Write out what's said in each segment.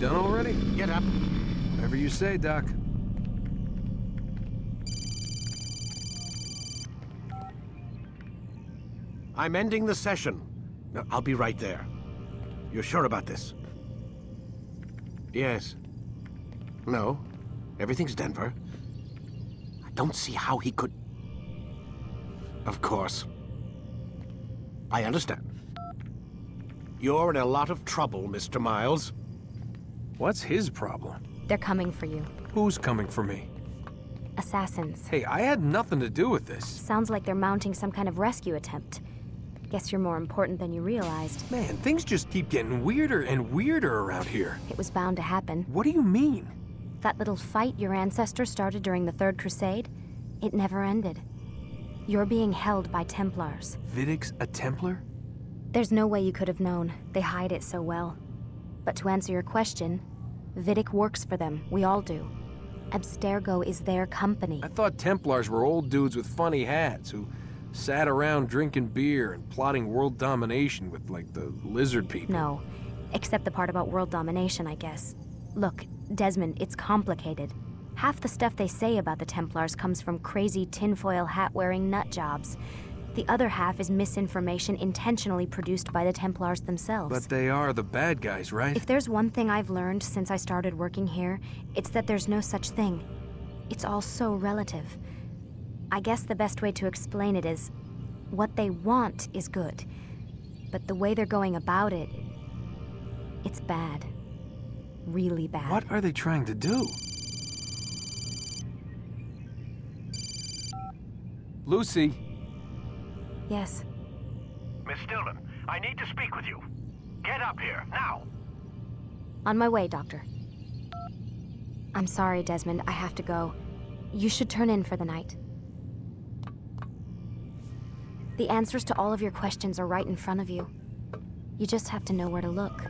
done already? Get up. Whatever you say, Doc. I'm ending the session. No, I'll be right there. You're sure about this? Yes. No. Everything's Denver. I don't see how he could... Of course. I understand. You're in a lot of trouble, Mr. Miles. What's his problem? They're coming for you. Who's coming for me? Assassins. Hey, I had nothing to do with this. Sounds like they're mounting some kind of rescue attempt. Guess you're more important than you realized. Man, things just keep getting weirder and weirder around here. It was bound to happen. What do you mean? That little fight your ancestors started during the Third Crusade, it never ended. You're being held by Templars. Vidic's a Templar? There's no way you could have known. They hide it so well. But to answer your question, Vidic works for them. We all do. Abstergo is their company. I thought Templars were old dudes with funny hats who sat around drinking beer and plotting world domination with, like, the lizard people. No, except the part about world domination, I guess. Look, Desmond, it's complicated. Half the stuff they say about the Templars comes from crazy tinfoil hat-wearing nut jobs. The other half is misinformation intentionally produced by the Templars themselves. But they are the bad guys, right? If there's one thing I've learned since I started working here, it's that there's no such thing. It's all so relative. I guess the best way to explain it is, what they want is good. But the way they're going about it, it's bad. Really bad. What are they trying to do? Lucy. Yes. Miss Stillman, I need to speak with you. Get up here, now! On my way, Doctor. I'm sorry, Desmond. I have to go. You should turn in for the night. The answers to all of your questions are right in front of you. You just have to know where to look.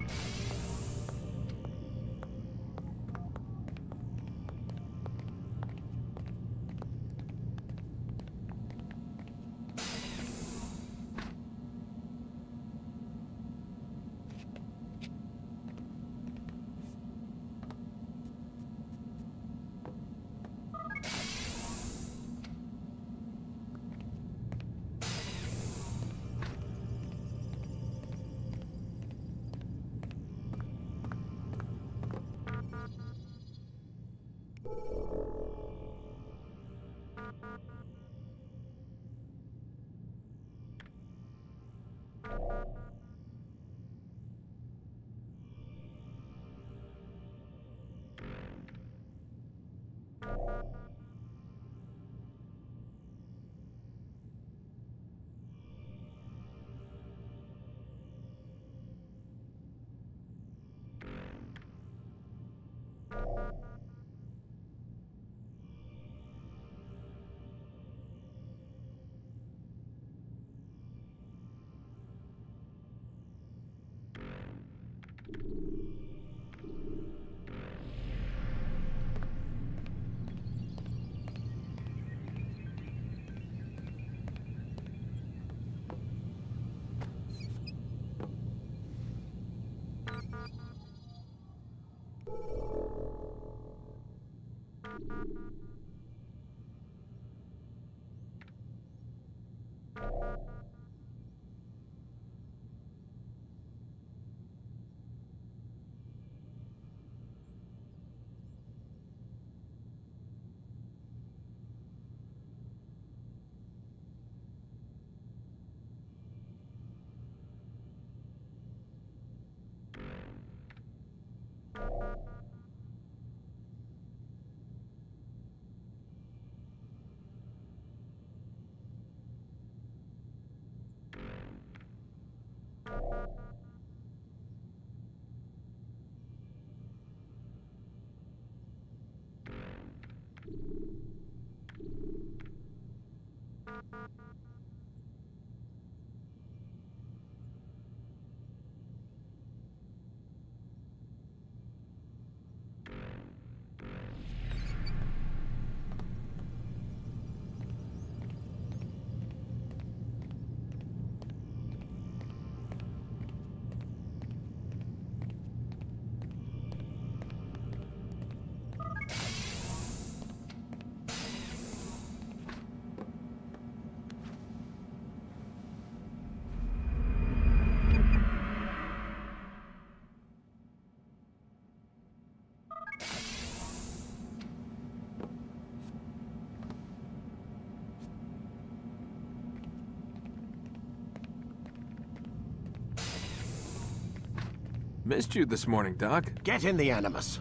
Missed you this morning, Doc. Get in the Animus.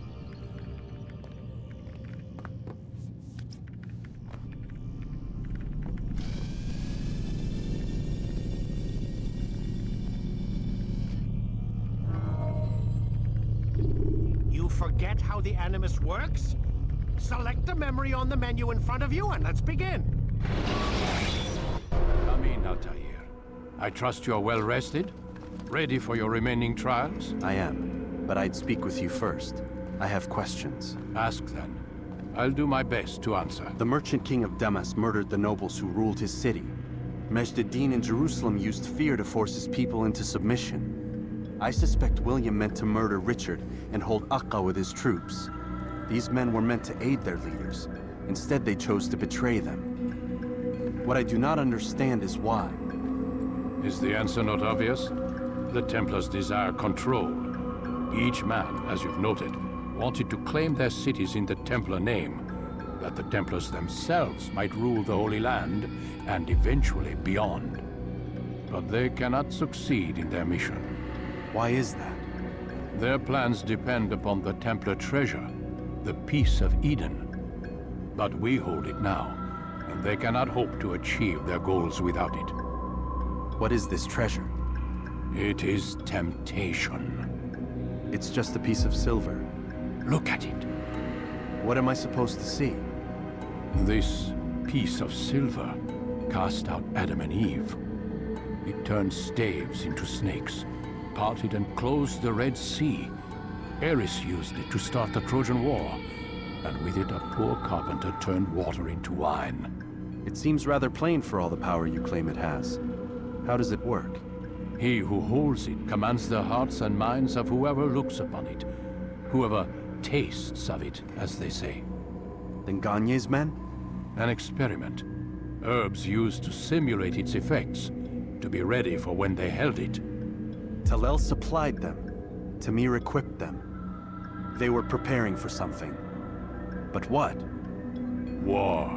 You forget how the Animus works? Select a memory on the menu in front of you and let's begin. Come in, Altair. I trust you're well rested? Ready for your remaining trials? I am, but I'd speak with you first. I have questions. Ask then. I'll do my best to answer. The merchant king of Damascus murdered the nobles who ruled his city. Majd ad-Din in Jerusalem used fear to force his people into submission. I suspect William meant to murder Richard and hold Aqqa with his troops. These men were meant to aid their leaders. Instead, they chose to betray them. What I do not understand is why. Is the answer not obvious? The Templars desire control. Each man, as you've noted, wanted to claim their cities in the Templar name, that the Templars themselves might rule the Holy Land, and eventually beyond. But they cannot succeed in their mission. Why is that? Their plans depend upon the Templar treasure, the Peace of Eden. But we hold it now, and they cannot hope to achieve their goals without it. What is this treasure? It is temptation. It's just a piece of silver. Look at it. What am I supposed to see? This piece of silver cast out Adam and Eve. It turned staves into snakes, parted and closed the Red Sea. Ares used it to start the Trojan War, and with it a poor carpenter turned water into wine. It seems rather plain for all the power you claim it has. How does it work? He who holds it commands the hearts and minds of whoever looks upon it, whoever tastes of it, as they say. Then Gagne's men? An experiment. Herbs used to simulate its effects, to be ready for when they held it. Talel supplied them. Tamir equipped them. They were preparing for something. But what? War.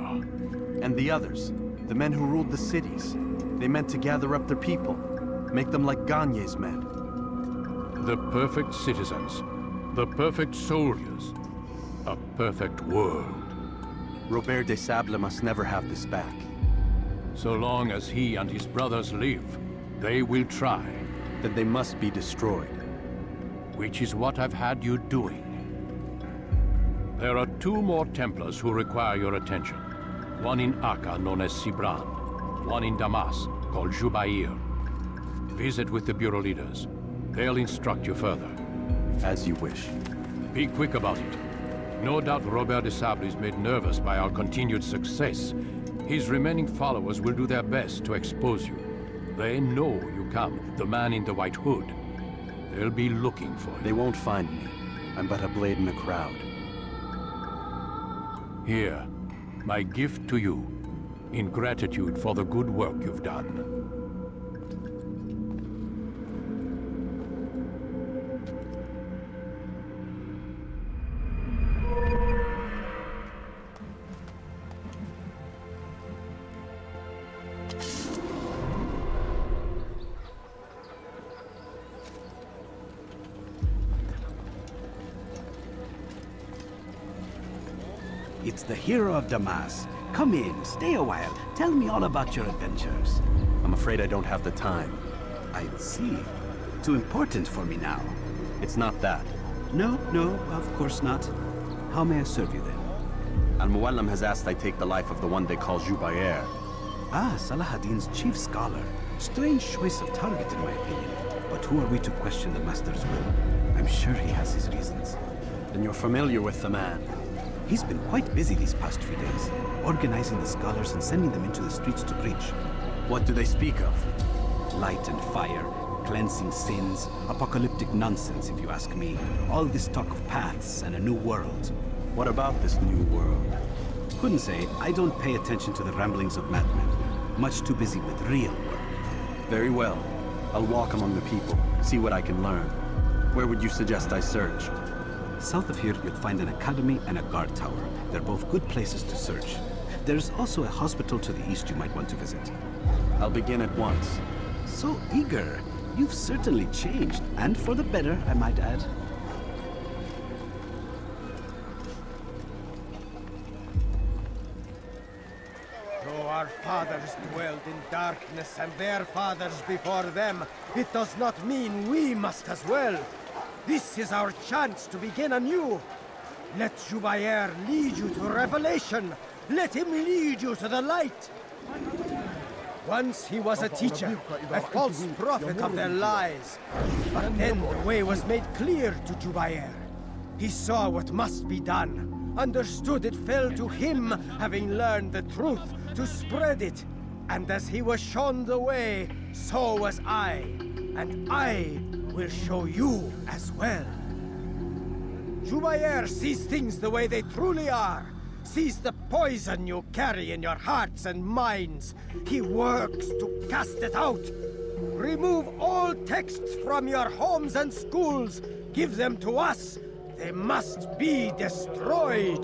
And the others, the men who ruled the cities, they meant to gather up their people, make them like Gagne's men. The perfect citizens, the perfect soldiers, a perfect world. Robert de Sable must never have this back. So long as he and his brothers live, they will try. Then they must be destroyed. Which is what I've had you doing. There are two more Templars who require your attention. One in Acre, known as Sibran. One in Damas, called Jubair. Visit with the Bureau leaders. They'll instruct you further. As you wish. Be quick about it. No doubt Robert de Sable is made nervous by our continued success. His remaining followers will do their best to expose you. They know you come, the man in the white hood. They'll be looking for you. They won't find me. I'm but a blade in a crowd. Here, my gift to you, in gratitude for the good work you've done. It's the hero of Damas. Come in, stay a while. Tell me all about your adventures. I'm afraid I don't have the time. I see. Too important for me now. It's not that. No, of course not. How may I serve you then? Al-Muallim has asked I take the life of the one they call Jubair. Ah, Salah ad-Din's chief scholar. Strange choice of target in my opinion. But who are we to question the Master's will? I'm sure he has his reasons. Then you're familiar with the man. He's been quite busy these past few days, organizing the scholars and sending them into the streets to preach. What do they speak of? Light and fire, cleansing sins, apocalyptic nonsense if you ask me. All this talk of paths and a new world. What about this new world? Couldn't say. I don't pay attention to the ramblings of madmen. Much too busy with real work. Very well. I'll walk among the people, see what I can learn. Where would you suggest I search? South of here, you'll find an academy and a guard tower. They're both good places to search. There's also a hospital to the east you might want to visit. I'll begin at once. So eager. You've certainly changed, and for the better, I might add. Though our fathers dwelled in darkness and their fathers before them, it does not mean we must as well. This is our chance to begin anew. Let Jubair lead you to revelation. Let him lead you to the light. Once he was a teacher, a false prophet of their lies. But then the way was made clear to Jubair. He saw what must be done, understood it fell to him, having learned the truth, to spread it. And as he was shown the way, so was I. And I will show you as well. Jubair sees things the way they truly are. Sees the poison you carry in your hearts and minds. He works to cast it out. Remove all texts from your homes and schools. Give them to us. They must be destroyed.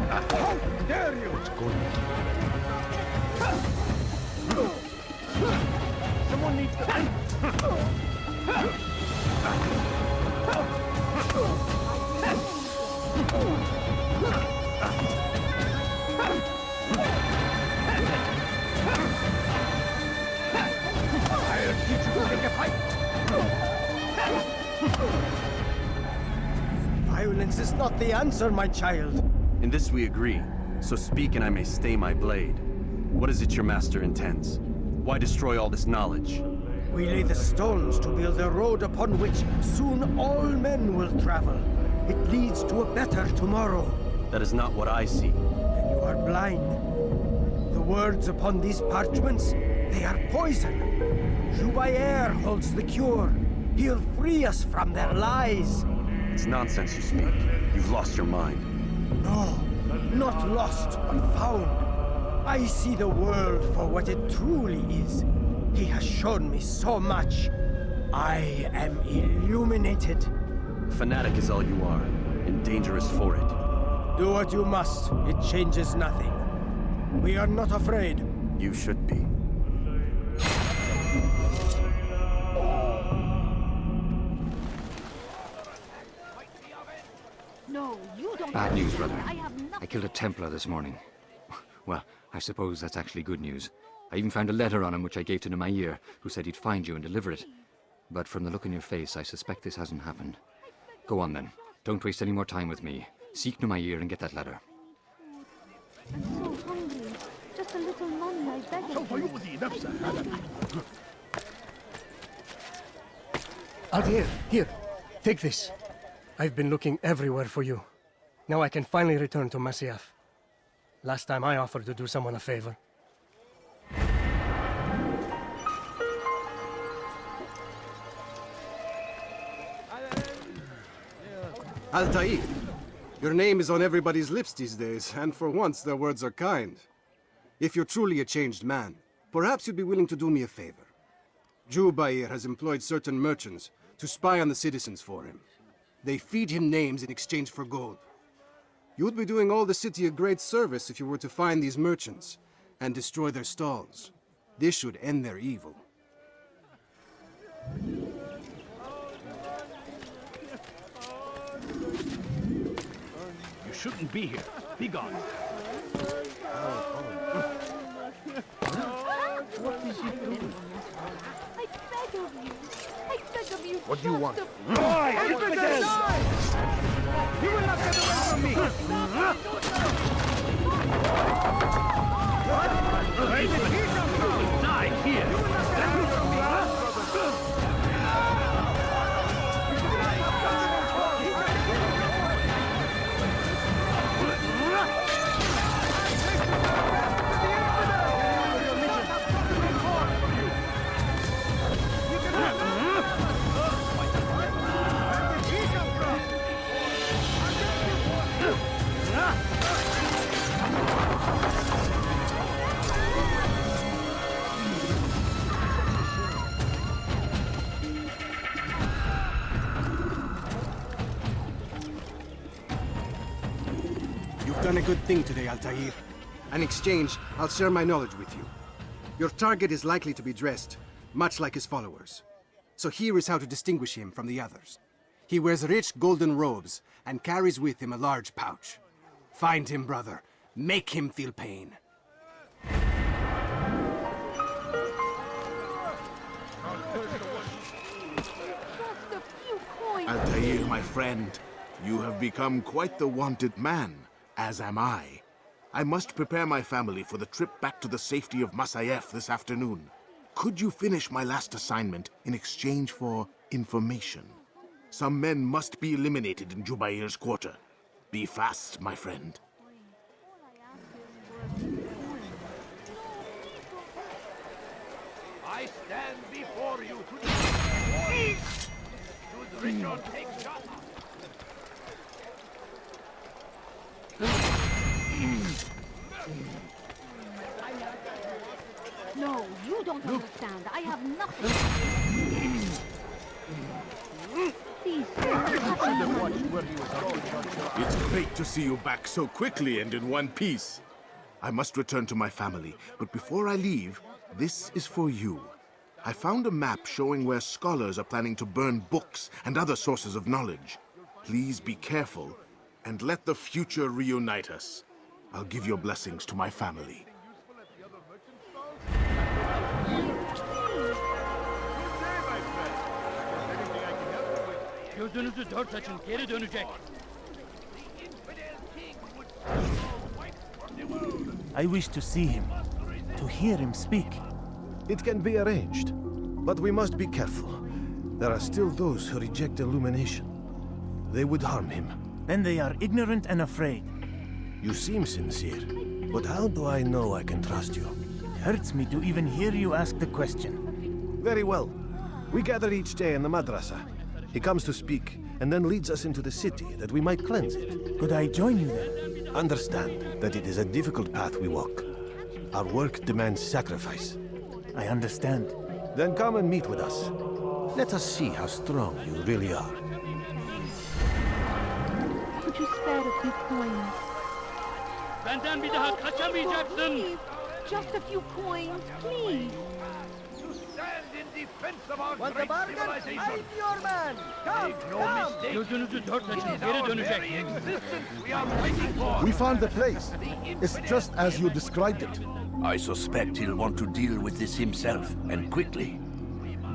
How dare you! Someone needs to... I'll teach you to take a fight! Violence is not the answer, my child. In this we agree, so speak and I may stay my blade. What is it your master intends? Why destroy all this knowledge? We lay the stones to build a road upon which soon all men will travel. It leads to a better tomorrow. That is not what I see. Then you are blind. The words upon these parchments, they are poison. Jubair holds the cure. He'll free us from their lies. It's nonsense you speak. You've lost your mind. No, not lost, but found. I see the world for what it truly is. He has shown me so much. I am illuminated. Fanatic is all you are, and dangerous for it. Do what you must. It changes nothing. We are not afraid. You should be. No, you don't. Bad news, brother. I have nothing. I killed a Templar this morning. Well, I suppose that's actually good news. I even found a letter on him which I gave to Nemair, who said he'd find you and deliver it. But from the look in your face, I suspect this hasn't happened. Go on then. Don't waste any more time with me. Seek Nemair and get that letter. I'm so hungry. Just a little money, I beg of you. Altair, here. Take this. I've been looking everywhere for you. Now I can finally return to Masyaf. Last time I offered to do someone a favor. Altair, your name is on everybody's lips these days, and for once their words are kind. If you're truly a changed man, perhaps you'd be willing to do me a favor. Jubair has employed certain merchants to spy on the citizens for him. They feed him names in exchange for gold. You would be doing all the city a great service if you were to find these merchants and destroy their stalls. This should end their evil. You shouldn't be here. Be gone. What is he doing? I beg of you. I beg of you. What do you want? You will not get away from me! Die here. a good thing today, Altair. In exchange, I'll share my knowledge with you. Your target is likely to be dressed, much like his followers. So here is how to distinguish him from the others. He wears rich golden robes and carries with him a large pouch. Find him, brother. Make him feel pain. Altair, my friend, you have become quite the wanted man, as am I. I must prepare my family for the trip back to the safety of Masyaf this afternoon. Could you finish my last assignment in exchange for information? Some men must be eliminated in Jubair's quarter. Be fast, my friend. I stand before you to should Richard take shot? No, you don't understand. I have nothing. Please, It's great to see you back so quickly and in one piece. I must return to my family, but before I leave, this is for you. I found a map showing where scholars are planning to burn books and other sources of knowledge. Please be careful, and let the future reunite us. I'll give your blessings to my family. Gözünüzü dört açın, geri dönecek. I wish to see him, to hear him speak. It can be arranged, but we must be careful. There are still those who reject illumination. They would harm him. Then they are ignorant and afraid. You seem sincere, but how do I know I can trust you? It hurts me to even hear you ask the question. Very well. We gather each day in the madrasa. He comes to speak, and then leads us into the city, that we might cleanse it. Could I join you then? Understand that it is a difficult path we walk. Our work demands sacrifice. I understand. Then come and meet with us. Let us see how strong you really are. Could you spare a few coins? Benden bir daha kaçamayacaksın. Please, just a few coins, please. Stand in defense of our Want a great bargain? civilization. I'm your man. Come, Make no come. mistake. Gözünüzü dört açın, geri dönecek. We are fighting for. We found the place. It's just as you described it. I suspect he'll want to deal with this himself, and quickly.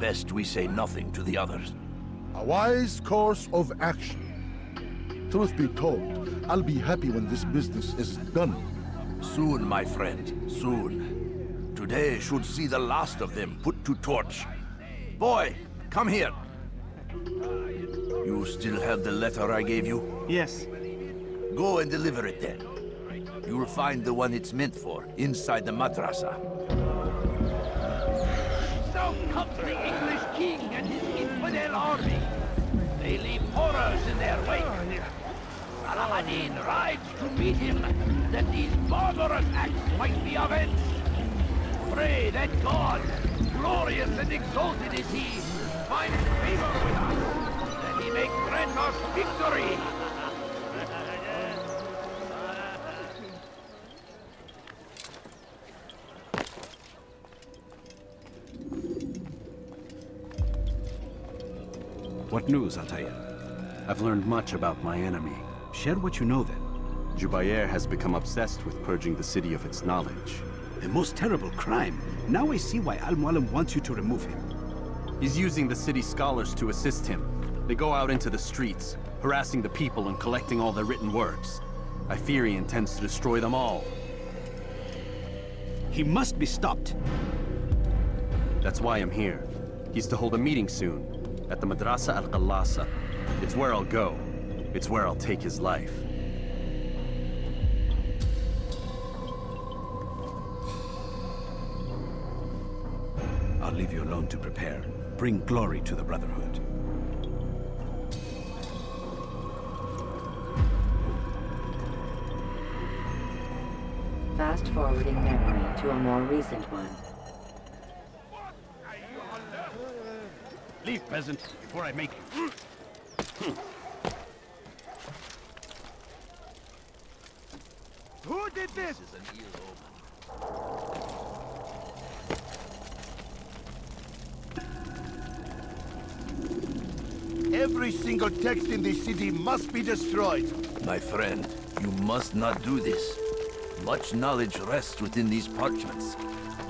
Best we say nothing to the others. A wise course of action. Truth be told, I'll be happy when this business is done. Soon, my friend, soon. Today should see the last of them put to torch. Boy, come here. You still have the letter I gave you? Yes. Go and deliver it then. You'll find the one it's meant for inside the madrasa. So comes the English king and his infidel army. They leave horrors in their wake. Saladin rides to meet him, that these barbarous acts might be avenged. Pray that God, glorious and exalted is he, finds favor with us, that he may grant us victory. What news, Altair? I've learned much about my enemy. Share what you know then. Jubair has become obsessed with purging the city of its knowledge. The most terrible crime. Now I see why Al-Mualim wants you to remove him. He's using the city scholars to assist him. They go out into the streets, harassing the people and collecting all their written works. I fear he intends to destroy them all. He must be stopped. That's why I'm here. He's to hold a meeting soon, at the Madrasa al-Qallasa. It's where I'll go. It's where I'll take his life. I'll leave you alone to prepare. Bring glory to the Brotherhood. Fast-forwarding memory to a more recent one. Leave, peasant, before I make you. Who did this? This is an ill omen. Every single text in this city must be destroyed. My friend, you must not do this. Much knowledge rests within these parchments,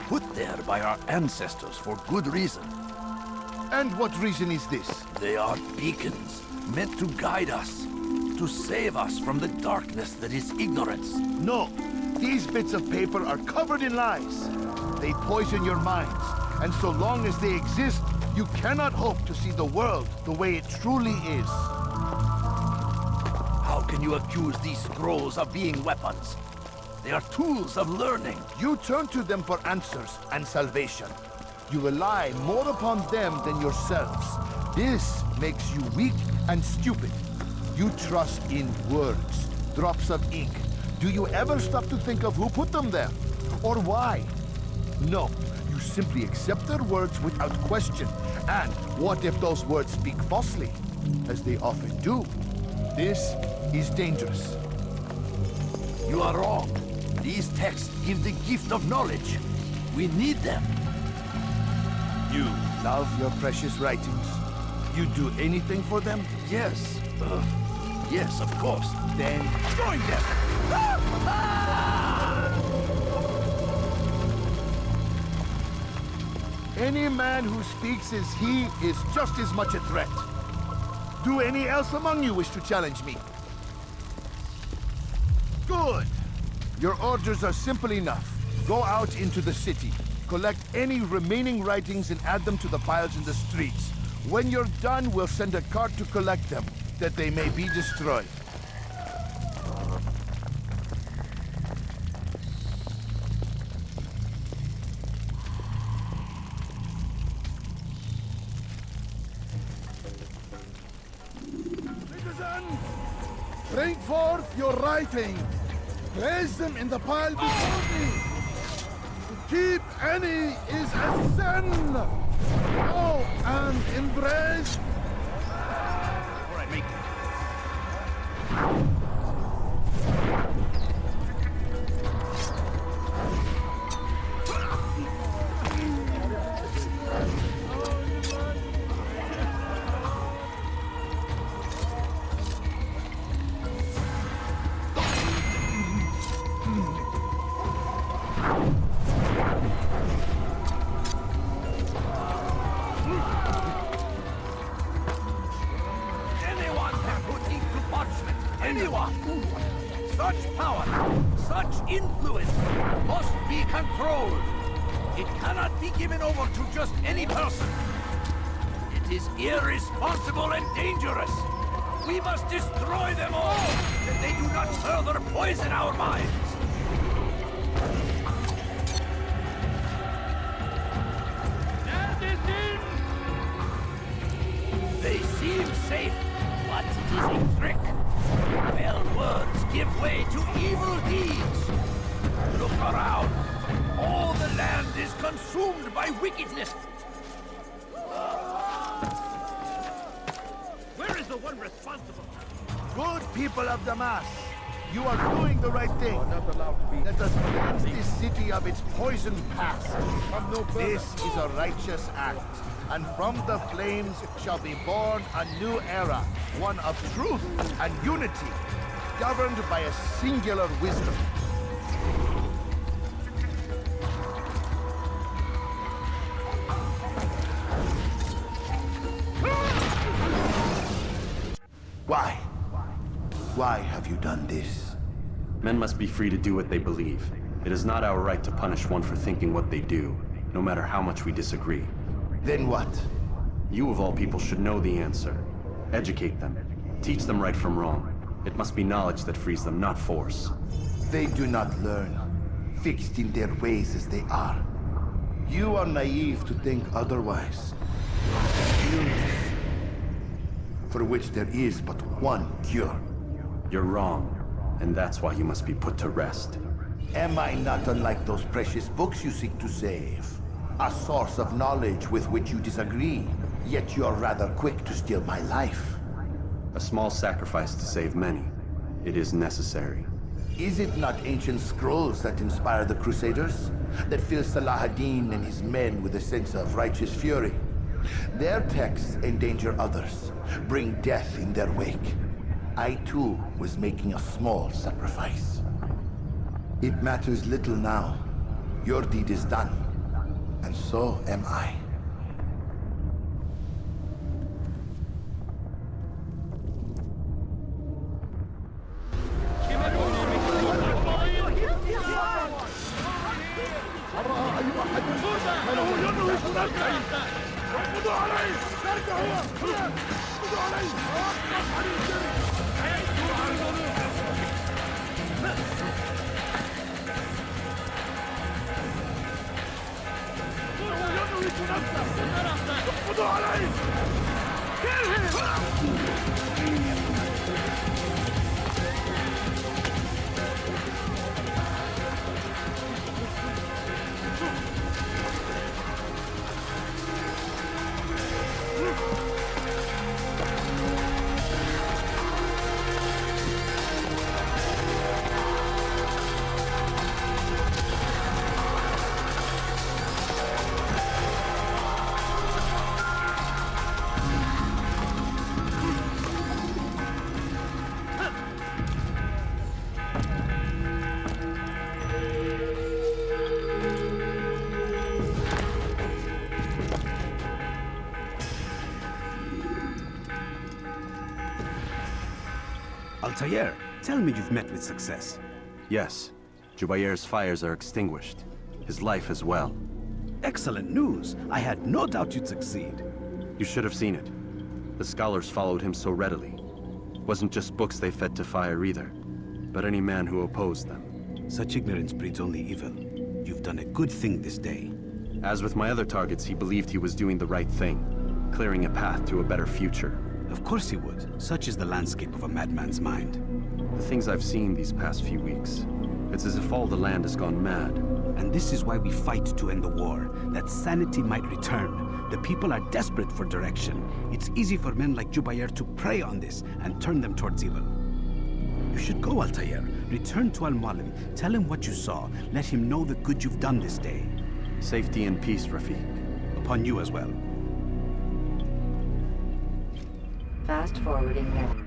put there by our ancestors for good reason. And what reason is this? They are beacons, meant to guide us, to save us from the darkness that is ignorance. No, these bits of paper are covered in lies. They poison your minds, and so long as they exist, you cannot hope to see the world the way it truly is. How can you accuse these scrolls of being weapons? They are tools of learning. You turn to them for answers and salvation. You rely more upon them than yourselves. This makes you weak and stupid. You trust in words, drops of ink. Do you ever stop to think of who put them there? Or why? No, you simply accept their words without question. And what if those words speak falsely? As they often do. This is dangerous. You are wrong. These texts give the gift of knowledge. We need them. You love your precious writings. You do anything for them? Yes. Yes, of course. Then join them! Any man who speaks as he is just as much a threat. Do any else among you wish to challenge me? Good. Your orders are simple enough. Go out into the city. Collect any remaining writings and add them to the piles in the streets. When you're done, we'll send a cart to collect them, that they may be destroyed. Citizen, bring forth your writing. Place them in the pile before me. To keep any is a sin. Go and embrace. Before I make Such power, such influence must be controlled. It cannot be given over to just any person. It is irresponsible and dangerous. We must destroy them all, that they do not further poison our minds. They seem safe, but it is a trick. Well, words give way to evil deeds. Look around. All the land is consumed by wickedness. Where is the one responsible? Good people of Damascus, you are doing the right thing. Let us cleanse this city of its poisoned past. This is a righteous act, and from the flames shall be born a new era, one of truth and unity, governed by a singular wisdom. Why? Why have you done this? Men must be free to do what they believe. It is not our right to punish one for thinking what they do, no matter how much we disagree. Then what? You of all people should know the answer. Educate them. Teach them right from wrong. It must be knowledge that frees them, not force. They do not learn, fixed in their ways as they are. You are naive to think otherwise. Illness, for which there is but one cure. You're wrong, and that's why you must be put to rest. Am I not unlike those precious books you seek to save? A source of knowledge with which you disagree, yet you're rather quick to steal my life. A small sacrifice to save many. It is necessary. Is it not ancient scrolls that inspire the Crusaders? That fill Salah ad-Din and his men with a sense of righteous fury? Their texts endanger others, bring death in their wake. I too was making a small sacrifice. It matters little now. Your deed is done, and so am I. Altair, tell me you've met with success. Yes. Jubayr's fires are extinguished. His life as well. Excellent news. I had no doubt you'd succeed. You should have seen it. The scholars followed him so readily. Wasn't just books they fed to fire either, but any man who opposed them. Such ignorance breeds only evil. You've done a good thing this day. As with my other targets, he believed he was doing the right thing, clearing a path to a better future. Of course he would. Such is the landscape of a madman's mind. The things I've seen these past few weeks, it's as if all the land has gone mad. And this is why we fight to end the war, that sanity might return. The people are desperate for direction. It's easy for men like Jubayr to prey on this and turn them towards evil. You should go, Altair. Return to Al-Mualim. Tell him what you saw. Let him know the good you've done this day. Safety and peace, Rafiq. Upon you as well. Fast forwarding memory.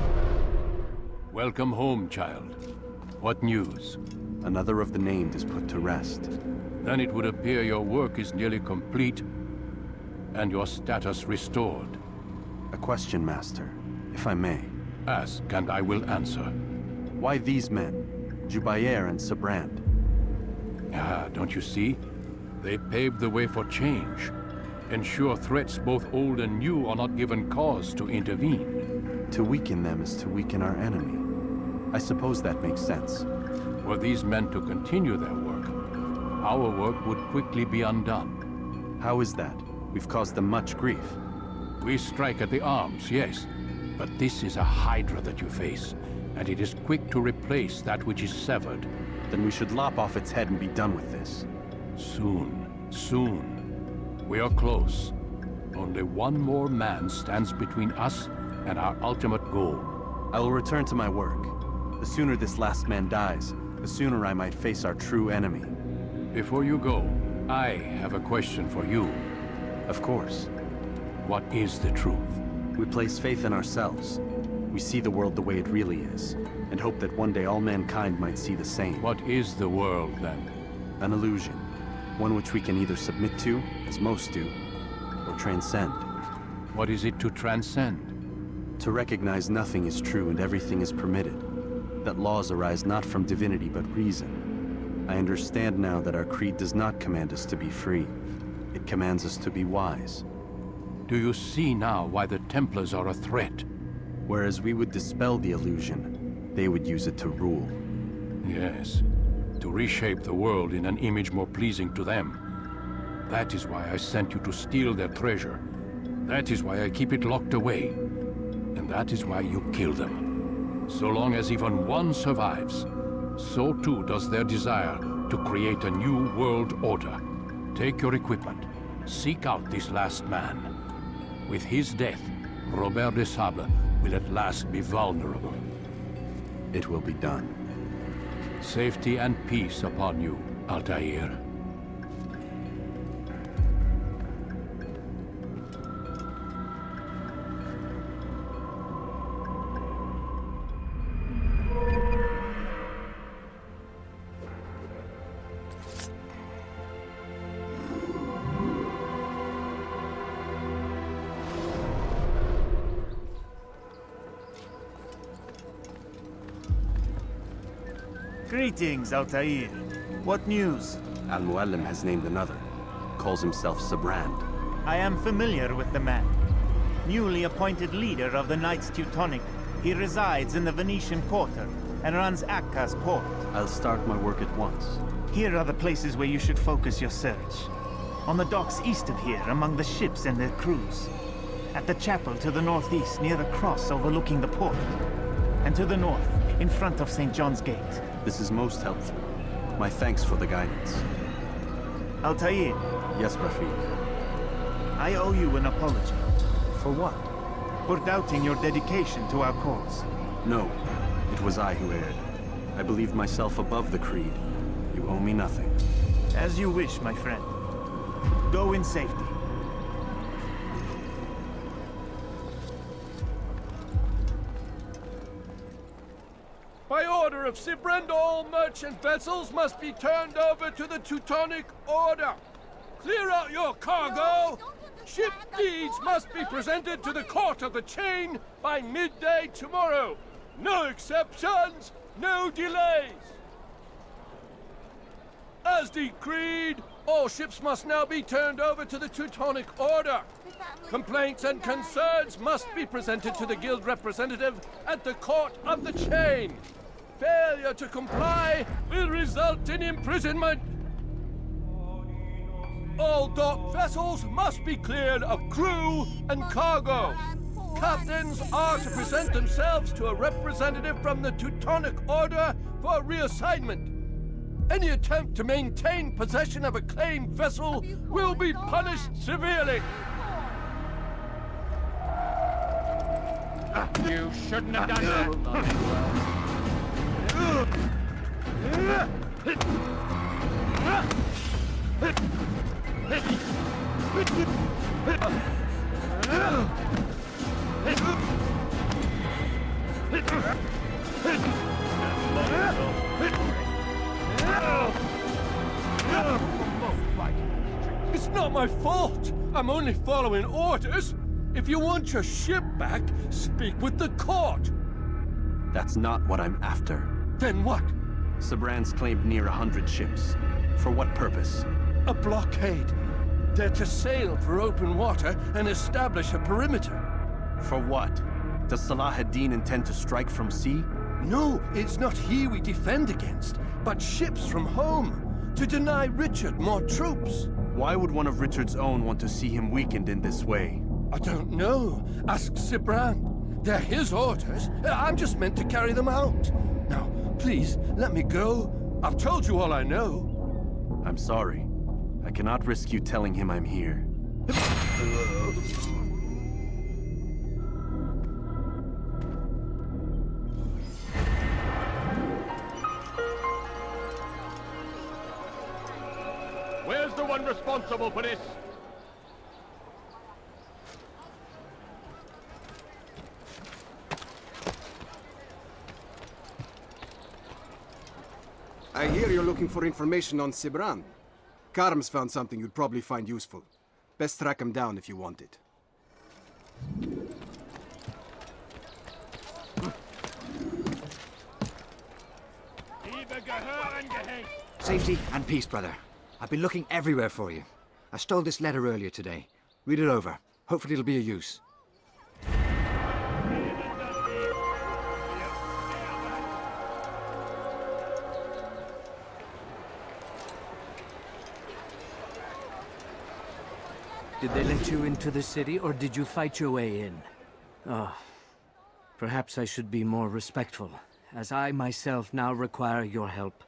Welcome home, child. What news? Another of the named is put to rest. Then it would appear your work is nearly complete and your status restored. A question, Master, if I may. Ask, and I will answer. Why these men, Jubayr and Sabrand? Ah, don't you see? They paved the way for change. Ensure threats both old and new are not given cause to intervene. To weaken them is to weaken our enemy. I suppose that makes sense. Were these men to continue their work, our work would quickly be undone. How is that? We've caused them much grief. We strike at the arms, yes. But this is a hydra that you face, and it is quick to replace that which is severed. Then we should lop off its head and be done with this. Soon, soon. We are close. Only one more man stands between us and our ultimate goal. I will return to my work. The sooner this last man dies, the sooner I might face our true enemy. Before you go, I have a question for you. Of course. What is the truth? We place faith in ourselves. We see the world the way it really is, and hope that one day all mankind might see the same. What is the world, then? An illusion. One which we can either submit to, as most do, or transcend. What is it to transcend? To recognize nothing is true and everything is permitted. That laws arise not from divinity but reason. I understand now that our creed does not command us to be free. It commands us to be wise. Do you see now why the Templars are a threat? Whereas we would dispel the illusion, they would use it to rule. Yes, to reshape the world in an image more pleasing to them. That is why I sent you to steal their treasure. That is why I keep it locked away. And that is why you kill them. So long as even one survives, so too does their desire to create a new world order. Take your equipment. Seek out this last man. With his death, Robert de Sable will at last be vulnerable. It will be done. Safety and peace upon you, Altair. Greetings, Altair. What news? Al-Muallim has named another. Calls himself Sabrand. I am familiar with the man. Newly appointed leader of the Knights Teutonic, he resides in the Venetian Quarter and runs Acca's port. I'll start my work at once. Here are the places where you should focus your search. On the docks east of here, among the ships and their crews. At the chapel to the northeast, near the cross overlooking the port. And to the north, in front of St. John's Gate. This is most helpful. My thanks for the guidance. Altair. Yes, Rafiq. I owe you an apology. For what? For doubting your dedication to our cause. No, it was I who erred. I believed myself above the creed. You owe me nothing. As you wish, my friend. Go in safety. By order of Sibrand, all merchant vessels must be turned over to the Teutonic Order. Clear out your cargo. Ship deeds must be presented to the Court of the Chain by midday tomorrow. No exceptions, no delays. As decreed, all ships must now be turned over to the Teutonic Order. Complaints and concerns must be presented to the guild representative at the Court of the Chain. Failure to comply will result in imprisonment. All dock vessels must be cleared of crew and cargo. Captains are to present themselves to a representative from the Teutonic Order for reassignment. Any attempt to maintain possession of a claimed vessel will be punished severely. You shouldn't have done that. It's not my fault. I'm only following orders. If you want your ship back, speak with the court. That's not what I'm after. Then what? Sabrand's claimed near 100 ships. For what purpose? A blockade. They're to sail for open water and establish a perimeter. For what? Does Salah ad-Din intend to strike from sea? No, it's not he we defend against, but ships from home, to deny Richard more troops. Why would one of Richard's own want to see him weakened in this way? I don't know. Ask Sibrand. They're his orders. I'm just meant to carry them out. Now, please, let me go. I've told you all I know. I'm sorry. I cannot risk you telling him I'm here. Where's the one responsible for this? I hear you're looking for information on Sibrand. Karam's found something you'd probably find useful. Best track him down if you want it. Safety and peace, brother. I've been looking everywhere for you. I stole this letter earlier today. Read it over. Hopefully it'll be of use. Did they let you into the city, or did you fight your way in? Oh, perhaps I should be more respectful, as I myself now require your help.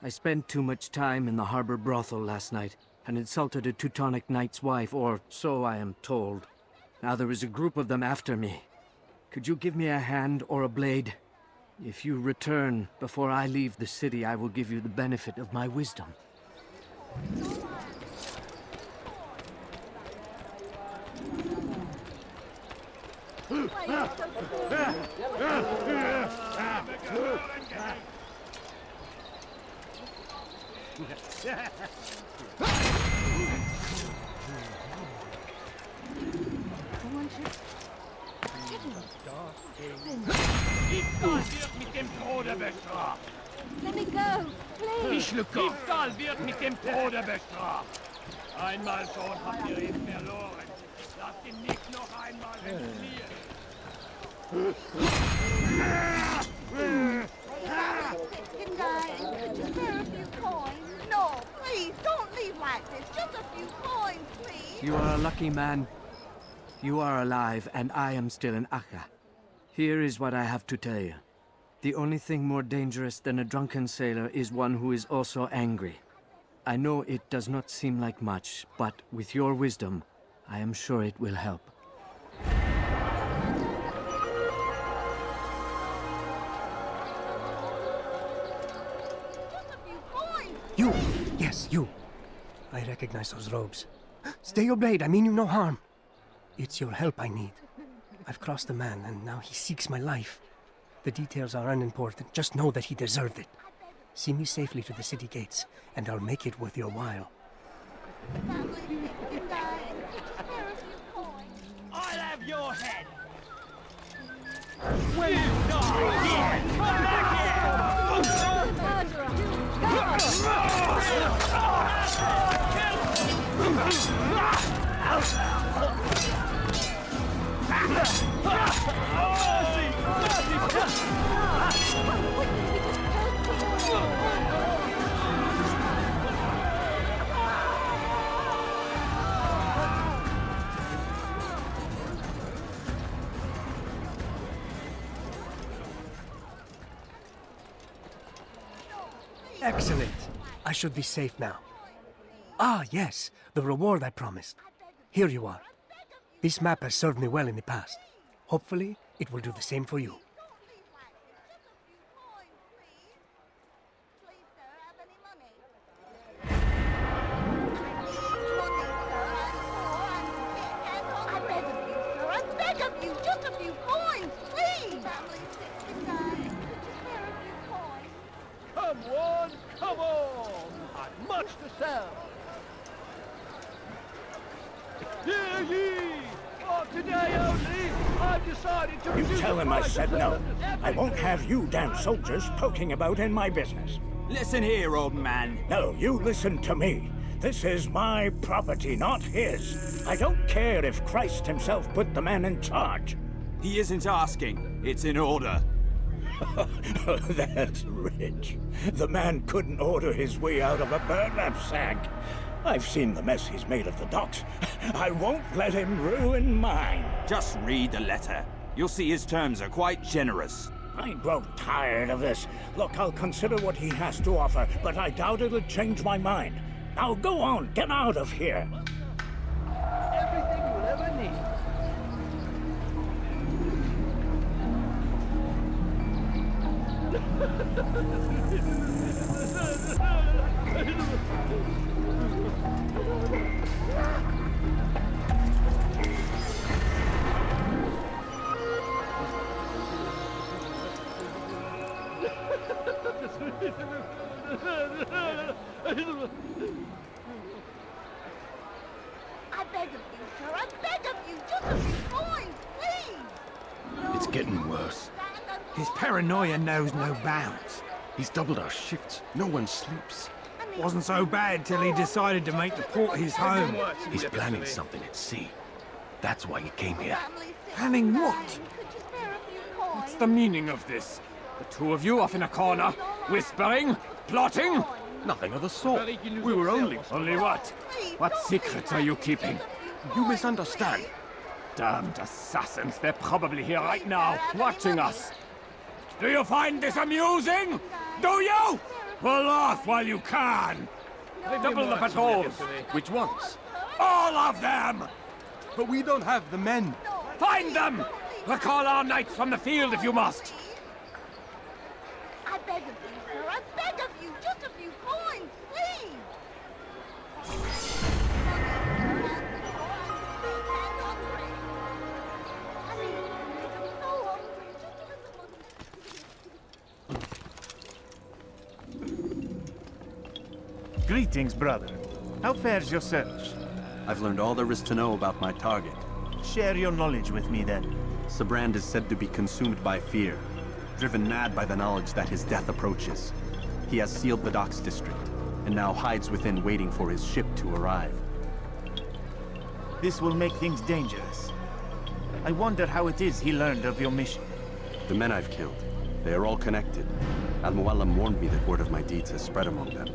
I spent too much time in the harbor brothel last night, and insulted a Teutonic knight's wife, or so I am told. Now there is a group of them after me. Could you give me a hand or a blade? If you return before I leave the city, I will give you the benefit of my wisdom. Let me go, please. Diebstahl wird mit dem Tode bestraft. Einmal schon habt ihr ihn verloren. Lasst ihn nicht noch einmal entfliehen. Just spare a few coins. No, please, don't leave like this. Just a few coins, please. You are a lucky man. You are alive, and I am still in Acre. Here is what I have to tell you. The only thing more dangerous than a drunken sailor is one who is also angry. I know it does not seem like much, but with your wisdom, I am sure it will help. You! Yes, you! I recognize those robes. Stay your blade, I mean you no harm. It's your help I need. I've crossed a man, and now he seeks my life. The details are unimportant, just know that he deserved it. See me safely to the city gates, and I'll make it worth your while. I'll have your head. Will you die here? Come back Excellent. I should be safe now. Ah, yes, the reward I promised. Here you are. This map has served me well in the past. Hopefully, it will do the same for you. I beg of you, just a few coins, please. Come on, come on! I've much to sell. Hear ye! For today only, I've decided to... You tell him I said no. I won't have you damn soldiers poking about in my business. Listen here, old man. No, you listen to me. This is my property, not his. I don't care if Christ himself put the man in charge. He isn't asking. It's in order. That's rich. The man couldn't order his way out of a burlap sack. I've seen the mess he's made of the docks. I won't let him ruin mine. Just read the letter. You'll see his terms are quite generous. I grow tired of this. Look, I'll consider what he has to offer, but I doubt it'll change my mind. Now go on, get out of here. Everything you'll ever need. I beg of you, sir, I beg of you, just a few coins, please. It's getting worse. His paranoia knows no bounds. He's doubled our shifts. No one sleeps. Wasn't so bad till he decided to make the port his home. He's planning something at sea. That's why he came here. Planning what? What's the meaning of this? The two of you off in a corner, whispering, plotting? Nothing of the sort. We were only... Only what? What secrets are you keeping? You misunderstand. Damned assassins, they're probably here right now, watching us. Do you find this amusing? Do you? Well, laugh while you can. Double the patrols. Which ones? All of them! But we don't have the men. Find them! Recall our knights from the field if you must. beg of you, sir. I beg of you. Just a few coins, please. Greetings, brother. How fares your search? I've learned all there is to know about my target. Share your knowledge with me, then. Sibrand is said to be consumed by fear, driven mad by the knowledge that his death approaches. He has sealed the docks district, and now hides within waiting for his ship to arrive. This will make things dangerous. I wonder how it is he learned of your mission. The men I've killed, they are all connected. Al-Muallim warned me that word of my deeds has spread among them.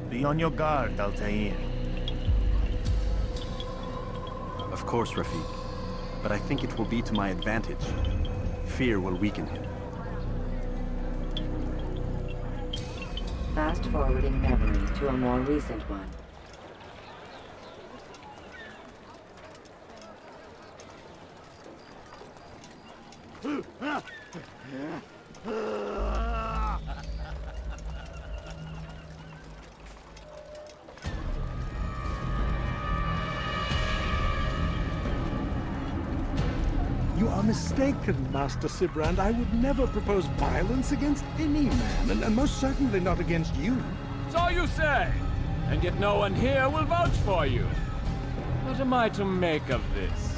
Be on your guard, Altair. Of course, Rafiq. But I think it will be to my advantage. Fear will weaken him. Fast-forwarding memory to a more recent one. You are mistaken, Master Sibrand. I would never propose violence against any man, and most certainly not against you. So you say, and yet no one here will vouch for you. What am I to make of this?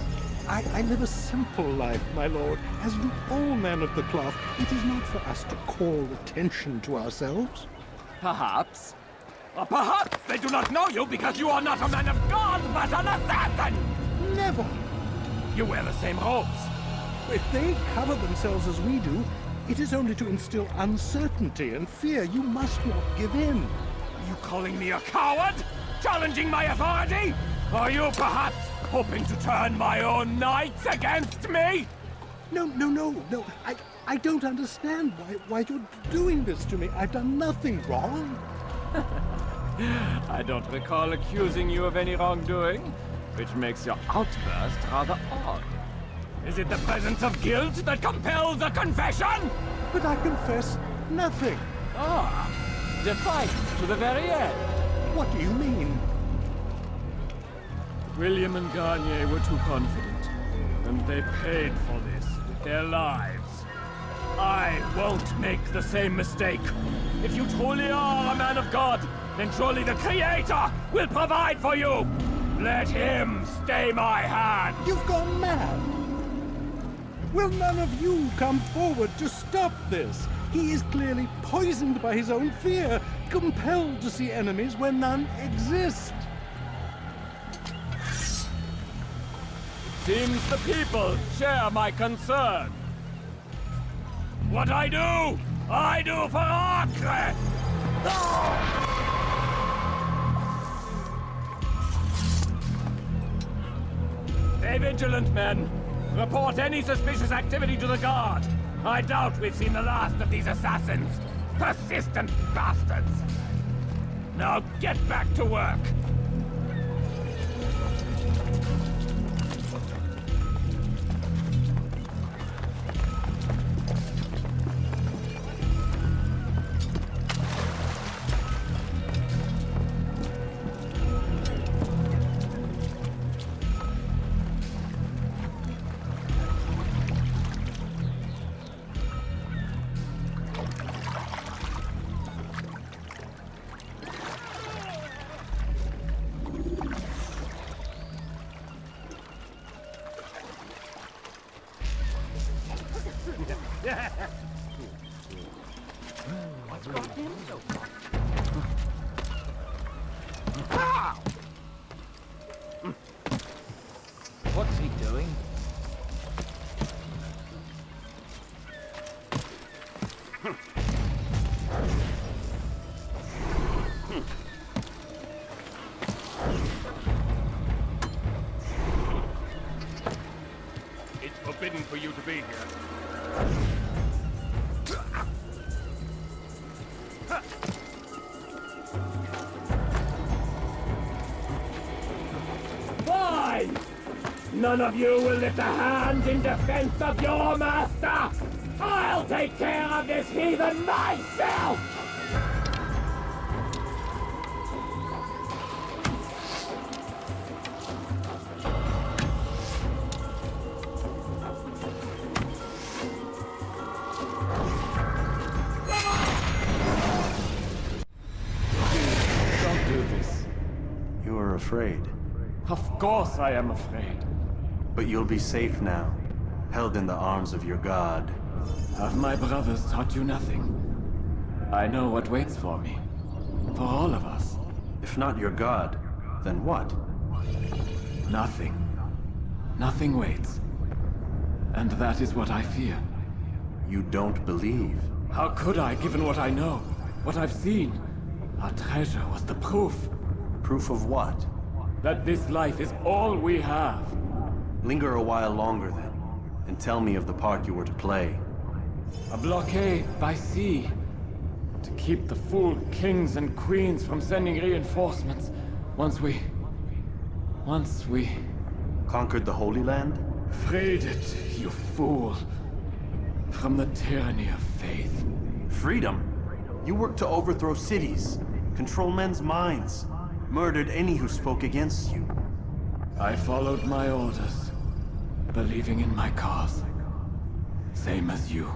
I live a simple life, my lord, as do all men of the cloth. It is not for us to call attention to ourselves. Perhaps. Or perhaps they do not know you because you are not a man of God, but an assassin! Never! You wear the same robes. If they cover themselves as we do, it is only to instill uncertainty and fear. You must not give in. Are you calling me a coward? Challenging my authority? Are you perhaps hoping to turn my own knights against me? No. I don't understand why you're doing this to me. I've done nothing wrong. I don't recall accusing you of any wrongdoing, which makes your outburst rather odd. Is it the presence of guilt that compels a confession? But I confess nothing. Ah, defiant to the very end. What do you mean? William and Garnier were too confident, and they paid for this with their lives. I won't make the same mistake. If you truly are a man of God, then surely the Creator will provide for you. Let him stay my hand. You've gone mad. Will none of you come forward to stop this? He is clearly poisoned by his own fear, compelled to see enemies where none exist. Seems the people share my concern. What I do for Acre! Stay vigilant, men. Report any suspicious activity to the guard. I doubt we've seen the last of these assassins. Persistent bastards. Now get back to work. What's got him so far? What's he doing? It's forbidden for you to be here. none of you will lift a hand in defense of your master, I'll take care of this heathen myself! Don't do this. You are afraid. Of course I am afraid. But you'll be safe now, held in the arms of your god. Have my brothers taught you nothing? I know what waits for me. For all of us. If not your god, then what? Nothing. Nothing waits. And that is what I fear. You don't believe? How could I, given what I know? What I've seen? Our treasure was the proof. Proof of what? That this life is all we have. Linger a while longer then, and tell me of the part you were to play. A blockade by sea. To keep the fool kings and queens from sending reinforcements. Once we... Conquered the Holy Land? Freed it, you fool. From the tyranny of faith. Freedom? You worked to overthrow cities, control men's minds, murdered any who spoke against you. I followed my orders, believing in my cause. Same as you.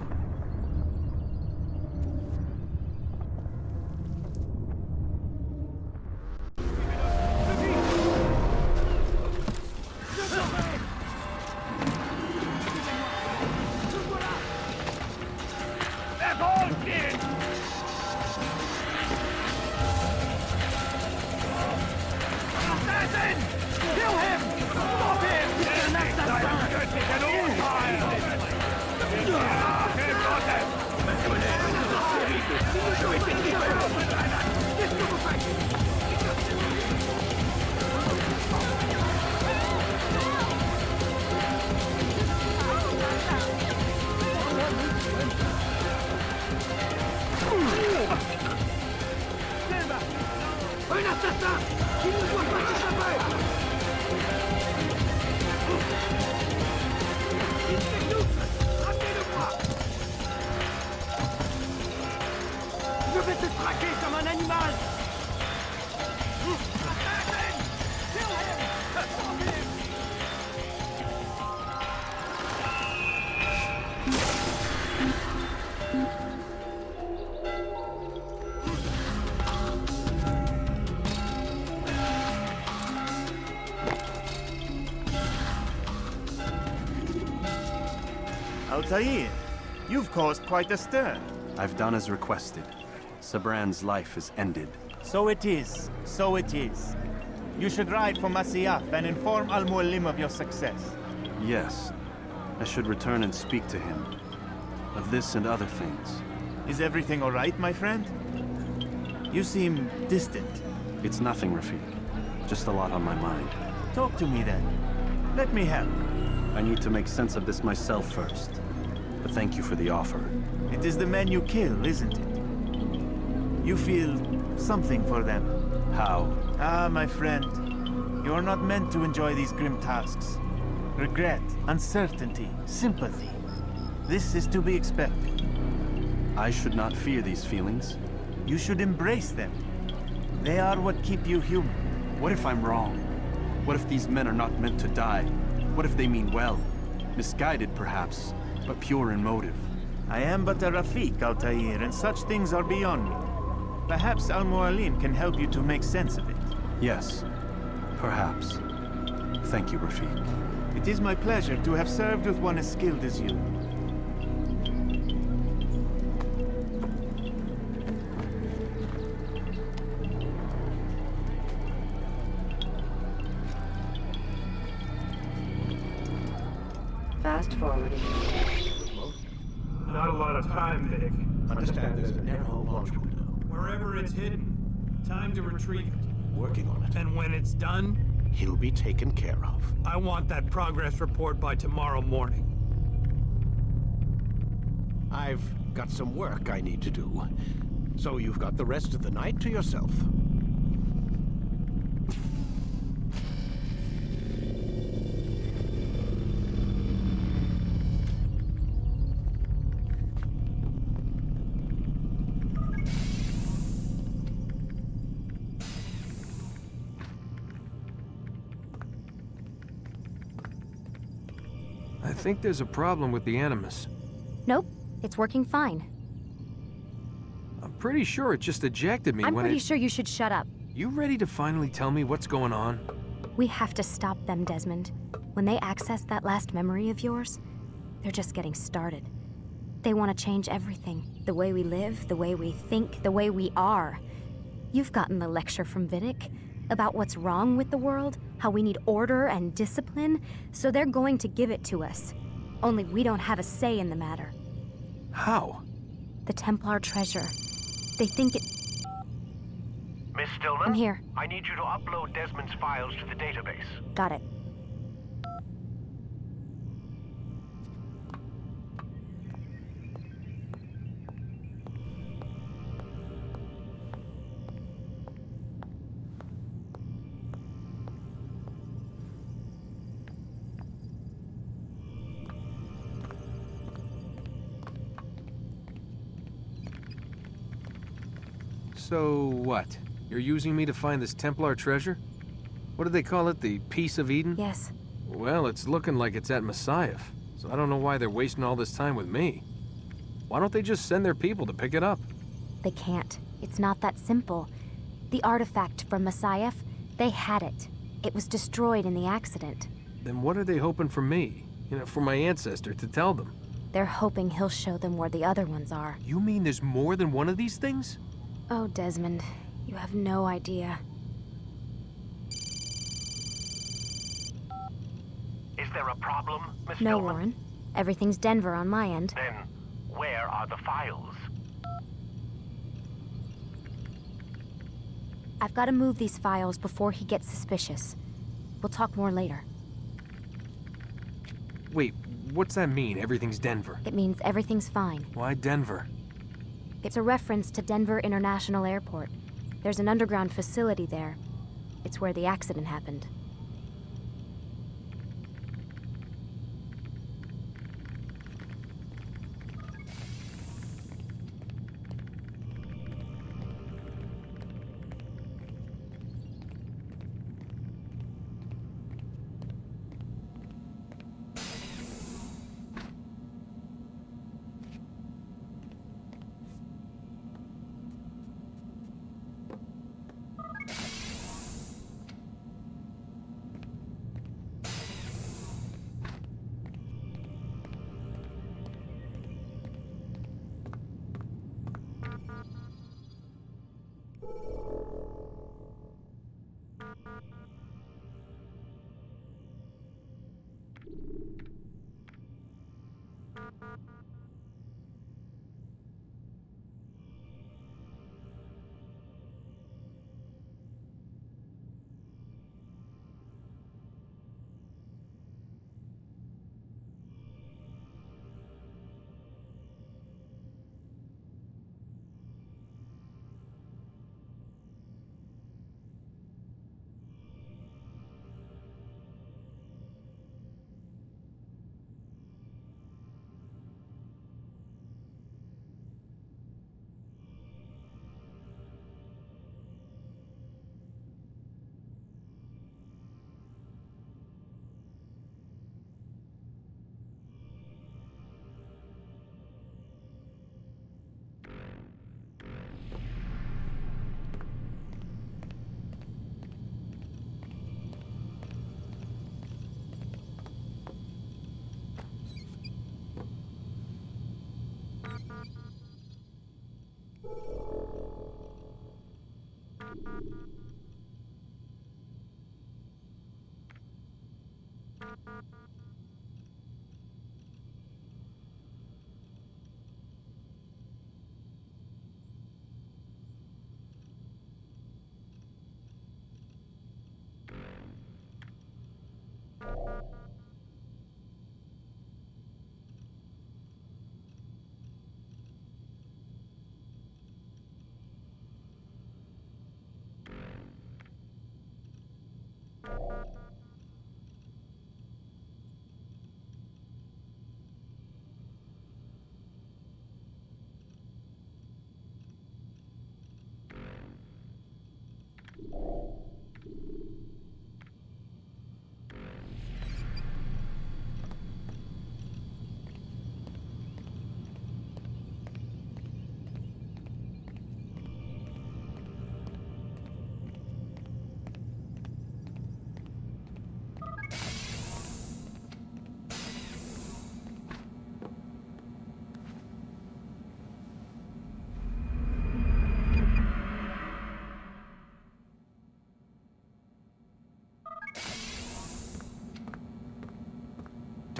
Altair, you've caused quite a stir. I've done as requested. Sabran's life is ended. So it is. So it is. You should ride for Masyaf and inform Al-Mualim of your success. Yes. I should return and speak to him. Of this and other things. Is everything all right, my friend? You seem distant. It's nothing, Rafiq. Just a lot on my mind. Talk to me then. Let me help. I need to make sense of this myself first. But thank you for the offer. It is the men you kill, isn't it? You feel something for them. How? Ah, my friend. You are not meant to enjoy these grim tasks. Regret, uncertainty, sympathy. This is to be expected. I should not fear these feelings. You should embrace them. They are what keep you human. What if I'm wrong? What if these men are not meant to die? What if they mean well? Misguided, perhaps, but pure in motive. I am but a Rafiq, Altair, and such things are beyond me. Perhaps Al-Mualim can help you to make sense of it. Yes, perhaps. Thank you, Rafiq. It is my pleasure to have served with one as skilled as you. Fast forwarding. Not a lot of time, Vic. Understand there's a narrow launch window. Wherever it's hidden, time to retrieve it. Working on it. And when it's done, he'll be taken care of. I want that progress report by tomorrow morning. I've got some work I need to do. So you've got the rest of the night to yourself. think there's a problem with the Animus. Nope, it's working fine. I'm pretty sure it just ejected me I'm when pretty sure you should shut up. You ready to finally tell me what's going on? We have to stop them, Desmond. When they access that last memory of yours, they're just getting started. They want to change everything. The way we live, the way we think, the way we are. You've gotten the lecture from Vidic about what's wrong with the world, how we need order and discipline, so they're going to give it to us. Only we don't have a say in the matter. How? The Templar treasure. They think it... Miss Stillman? I'm here. I need you to upload Desmond's files to the database. Got it. So what? You're using me to find this Templar treasure? What do they call it, the Peace of Eden? Yes. Well, it's looking like it's at Messiah, so I don't know why they're wasting all this time with me. Why don't they just send their people to pick it up? They can't. It's not that simple. The artifact from Messiah, they had it. It was destroyed in the accident. Then what are they hoping for me? You know, for my ancestor to tell them? They're hoping he'll show them where the other ones are. You mean there's more than one of these things? Oh, Desmond, you have no idea. Is there a problem, Miss No, Stillman? Warren. Everything's Denver on my end. Then, where are the files? I've got to move these files before he gets suspicious. We'll talk more later. Wait, what's that mean, everything's Denver? It means everything's fine. Why Denver? It's a reference to Denver International Airport. There's an underground facility there. It's where the accident happened.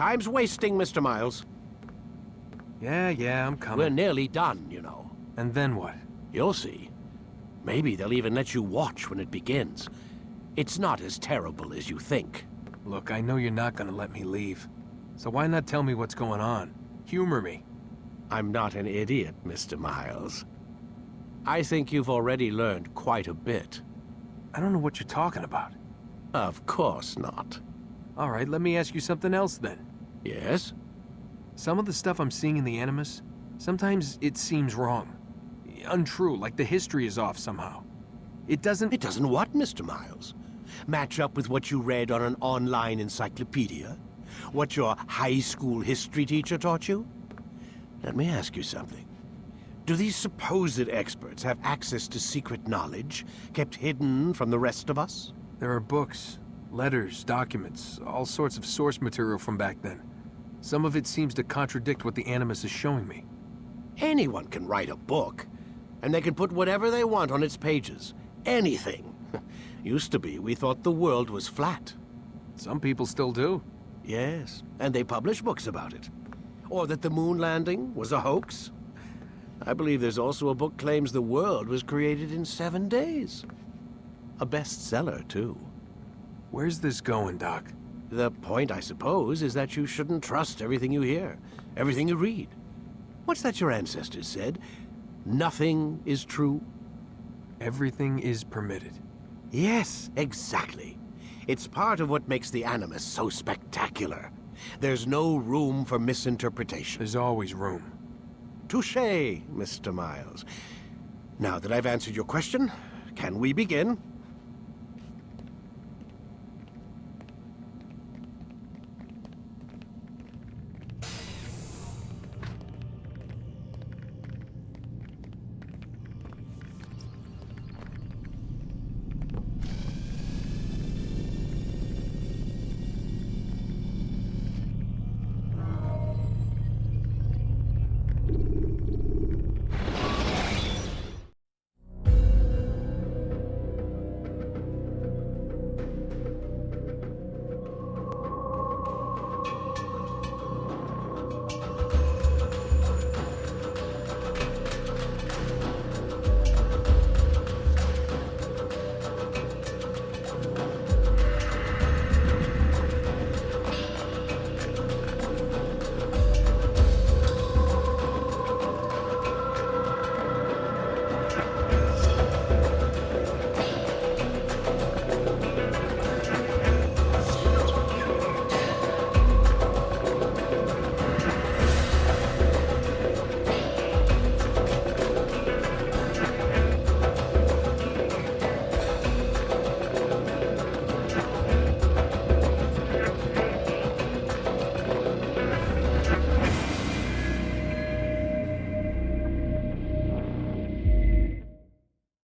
Time's wasting, Mr. Miles. Yeah, I'm coming. We're nearly done, you know. And then what? You'll see. Maybe they'll even let you watch when it begins. It's not as terrible as you think. Look, I know you're not gonna let me leave. So why not tell me what's going on? Humor me. I'm not an idiot, Mr. Miles. I think you've already learned quite a bit. I don't know what you're talking about. Of course not. All right, let me ask you something else then. Yes? Some of the stuff I'm seeing in the Animus, sometimes it seems wrong. Untrue, like the history is off somehow. It doesn't... It doesn't what, Mr. Miles? Match up with what you read on an online encyclopedia? What your high school history teacher taught you? Let me ask you something. Do these supposed experts have access to secret knowledge kept hidden from the rest of us? There are books, letters, documents, all sorts of source material from back then. Some of it seems to contradict what the Animus is showing me. Anyone can write a book, and they can put whatever they want on its pages. Anything. Used to be, we thought the world was flat. Some people still do. Yes, and they publish books about it. Or that the moon landing was a hoax. I believe there's also a book claims the world was created in 7 days. A bestseller, too. Where's this going, Doc? The point, I suppose, is that you shouldn't trust everything you hear, everything you read. What's that your ancestors said? Nothing is true? Everything is permitted. Yes, exactly. It's part of what makes the Animus so spectacular. There's no room for misinterpretation. There's always room. Touché, Mr. Miles. Now that I've answered your question, can we begin?